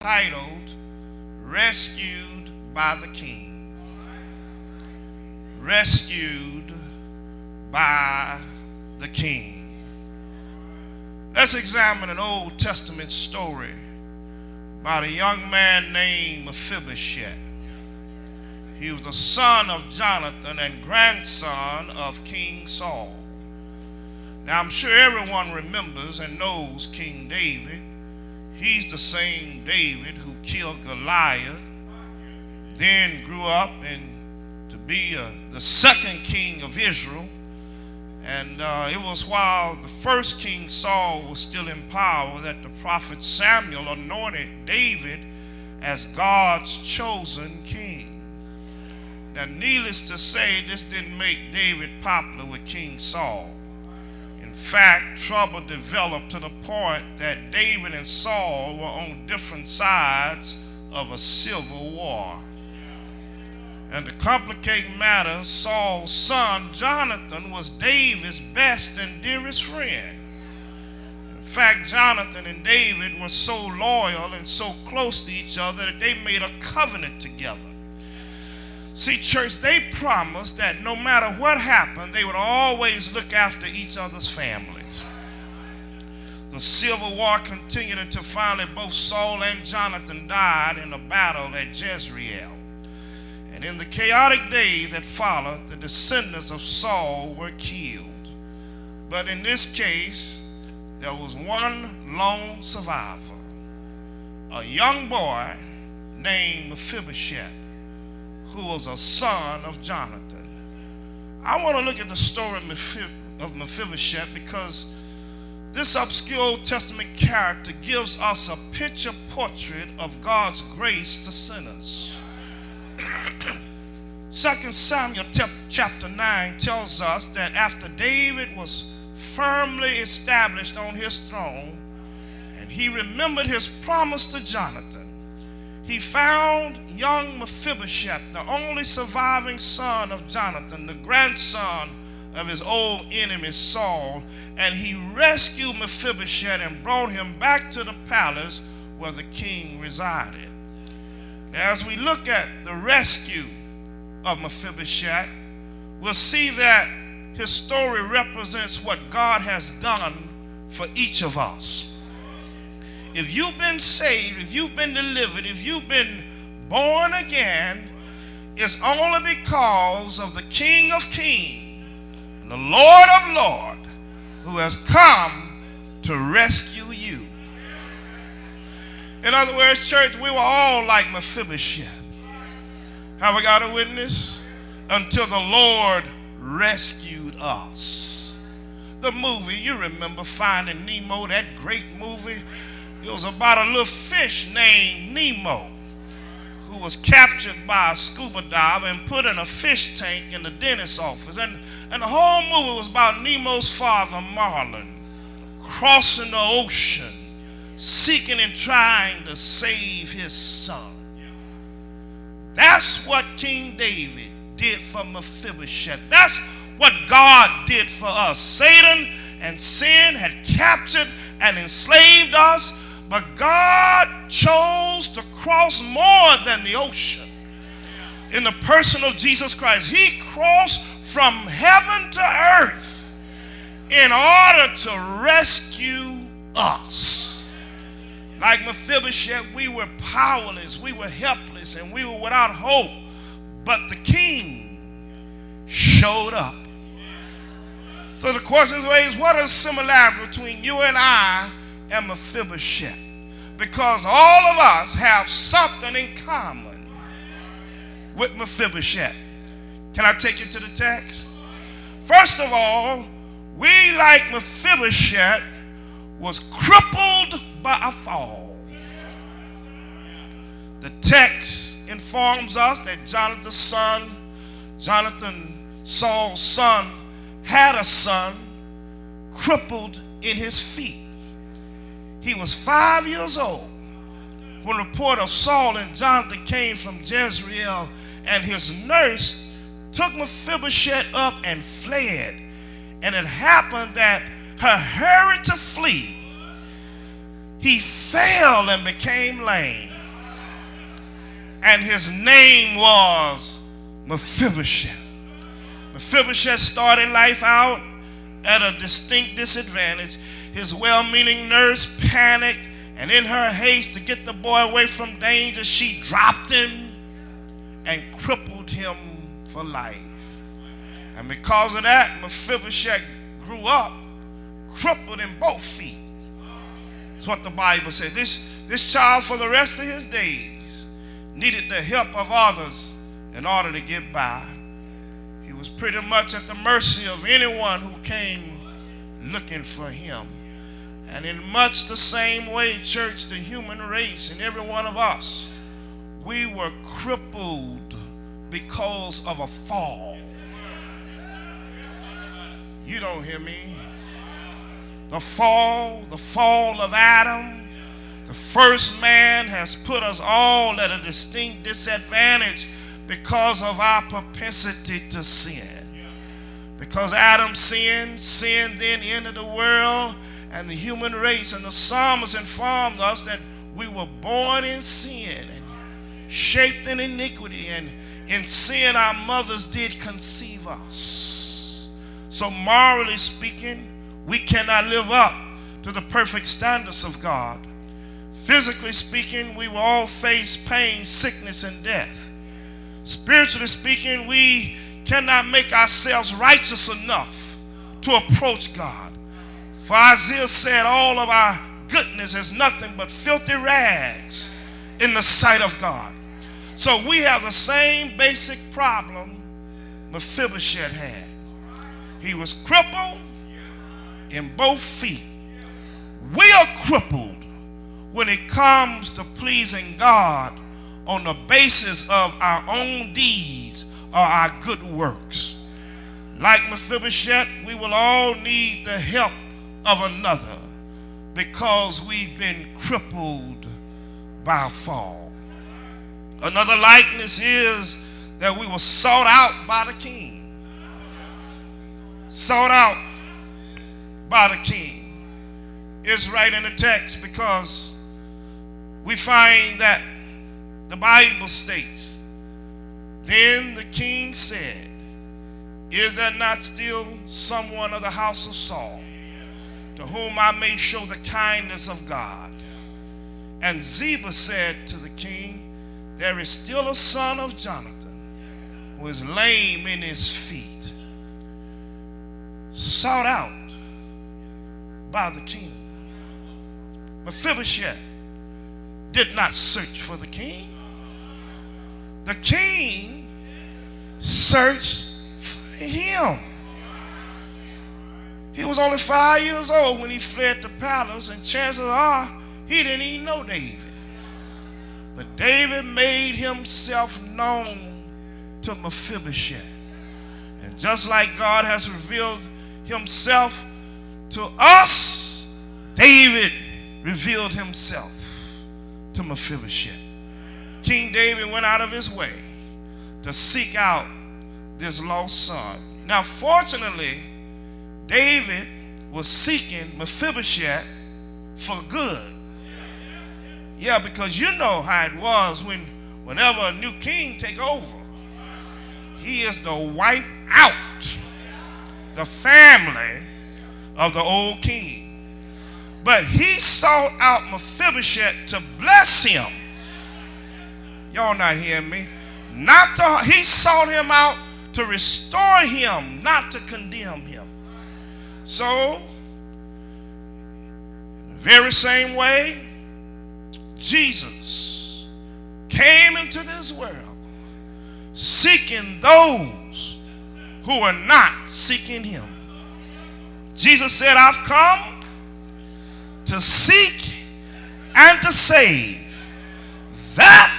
titled Rescued by the King. Rescued by the King. Let's examine an Old Testament story about a young man named Mephibosheth. He was the son of Jonathan and grandson of King Saul. Now, I'm sure everyone remembers and knows King David. He's the same David who killed Goliath, then grew up to be the second king of Israel. And it was while the first King Saul was still in power that the prophet Samuel anointed David as God's chosen king. Now, needless to say, this didn't make David popular with King Saul. In fact, trouble developed to the point that David and Saul were on different sides of a civil war. And to complicate matters, Saul's son Jonathan was David's best and dearest friend. In fact, Jonathan and David were so loyal and so close to each other that they made a covenant together. See, church, they promised that no matter what happened, they would always look after each other's families. The civil war continued until finally both Saul and Jonathan died in a battle at Jezreel. And in the chaotic days that followed, the descendants of Saul were killed. But in this case, there was one lone survivor, a young boy named Mephibosheth, who was a son of Jonathan. I want to look at the story of Mephibosheth because this obscure Old Testament character gives us a picture portrait of God's grace to sinners. 2 Samuel chapter 9 tells us that after David was firmly established on his throne and he remembered his promise to Jonathan, he found young Mephibosheth, the only surviving son of Jonathan, the grandson of his old enemy Saul, and he rescued Mephibosheth and brought him back to the palace where the king resided. As we look at the rescue of Mephibosheth, we'll see that his story represents what God has done for each of us. If you've been saved, if you've been delivered, if you've been born again, it's only because of the King of Kings and the Lord of Lords who has come to rescue you. In other words, church, we were all like Mephibosheth. Have we got a witness? Until the Lord rescued us. The movie, you remember Finding Nemo, that great movie? It was about a little fish named Nemo who was captured by a scuba diver and put in a fish tank in the dentist's office. And the whole movie was about Nemo's father, Marlin, crossing the ocean, seeking and trying to save his son. That's what King David did for Mephibosheth. That's what God did for us. Satan and sin had captured and enslaved us, but God chose to cross more than the ocean. In the person of Jesus Christ, he crossed from heaven to earth in order to rescue us. Like Mephibosheth, we were powerless, we were helpless, and we were without hope. But the king showed up. So the question is, what is the similarity between you and I and Mephibosheth? Because all of us have something in common with Mephibosheth. Can I take you to the text? First of all, we, like Mephibosheth, was crippled by a fall. The text informs us that Jonathan, Saul's son, had a son crippled in his feet. He was 5 years old when a report of Saul and Jonathan came from Jezreel, and his nurse took Mephibosheth up and fled. And it happened that her hurried to flee. He fell and became lame. and his name was Mephibosheth. Mephibosheth started life out at a distinct disadvantage. His well-meaning nurse panicked, and in her haste to get the boy away from danger, she dropped him and crippled him for life. And because of that, Mephibosheth grew up crippled in both feet. That's what the Bible says. This child, for the rest of his days, needed the help of others in order to get by. He was pretty much at the mercy of anyone who came looking for him. And in much the same way, church, the human race and every one of us, we were crippled because of a fall. You don't hear me. The fall of Adam, the first man, has put us all at a distinct disadvantage because of our propensity to sin. Because Adam sinned, sin then entered the world, and the human race, and the psalmist informed us that we were born in sin and shaped in iniquity, and in sin our mothers did conceive us. So morally speaking, we cannot live up to the perfect standards of God. Physically speaking, we will all face pain, sickness, and death. Spiritually speaking, we cannot make ourselves righteous enough to approach God. For Isaiah said, all of our goodness is nothing but filthy rags in the sight of God. So we have the same basic problem Mephibosheth had. He was crippled in both feet. We are crippled when it comes to pleasing God on the basis of our own deeds or our good works. Like Mephibosheth, we will all need the help of another because we've been crippled by a fall. Another likeness is that we were sought out by the king. Sought out by the king. It's right in the text because we find that the Bible states, then the king said, is there not still someone of the house of Saul to whom I may show the kindness of God? And Ziba said to the king, there is still a son of Jonathan who is lame in his feet. Sought out by the king. Mephibosheth did not search for the king. The king searched for him. He was only 5 years old when he fled the palace, and chances are he didn't even know David. But David made himself known to Mephibosheth. And just like God has revealed himself to us, David revealed himself to Mephibosheth. King David went out of his way to seek out this lost son. Now, fortunately, David was seeking Mephibosheth for good. Yeah, because you know how it was whenever a new king take over. He is to wipe out the family of the old king. But he sought out Mephibosheth to bless him. Y'all not hearing me? He sought him out to restore him, not to condemn him. So, in the very same way, Jesus came into this world seeking those who are not seeking him. Jesus said, I've come to seek and to save that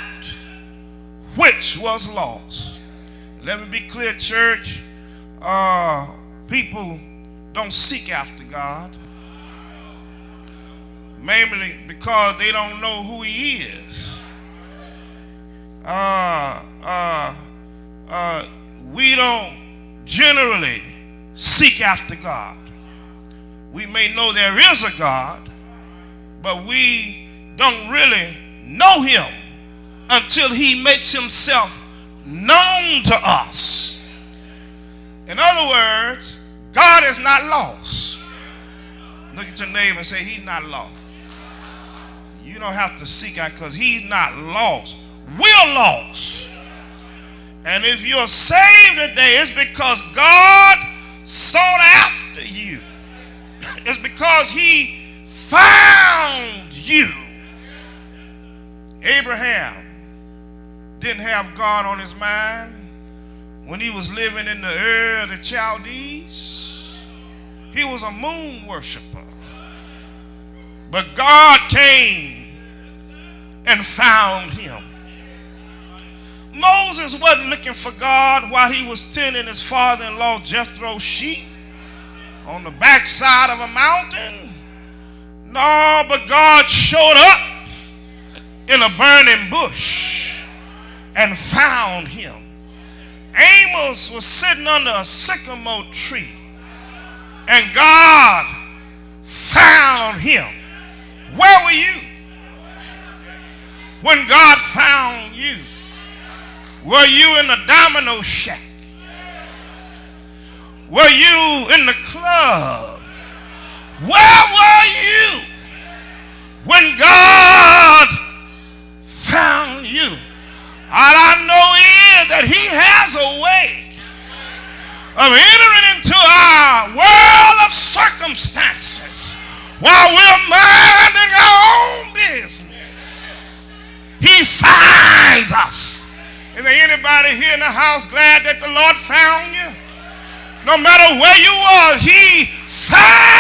which was lost. Let me be clear, church. People don't seek after God, mainly because they don't know who he is. We don't generally seek after God. We may know there is a God, but we don't really know him until he makes himself known to us. In other words, God is not lost. Look at your neighbor and say, he's not lost. You don't have to seek out because he's not lost. We're lost. And if you're saved today, it's because God sought after you. It's because he found you. Abraham didn't have God on his mind when he was living in the Ur of the Chaldees. He was a moon worshiper. But God came and found him. Moses wasn't looking for God while he was tending his father-in-law Jethro's sheep on the backside of a mountain. No, but God showed up in a burning bush and found him. Amos was sitting under a sycamore tree, and God found him. Where were you when God found you? Were you in the domino shack? Were you in the club? Where were you when God found you? All I know is that he has a way of entering into our world of circumstances while we're minding our own business. He finds us. Is there anybody here in the house glad that the Lord found you? No matter where you are, he found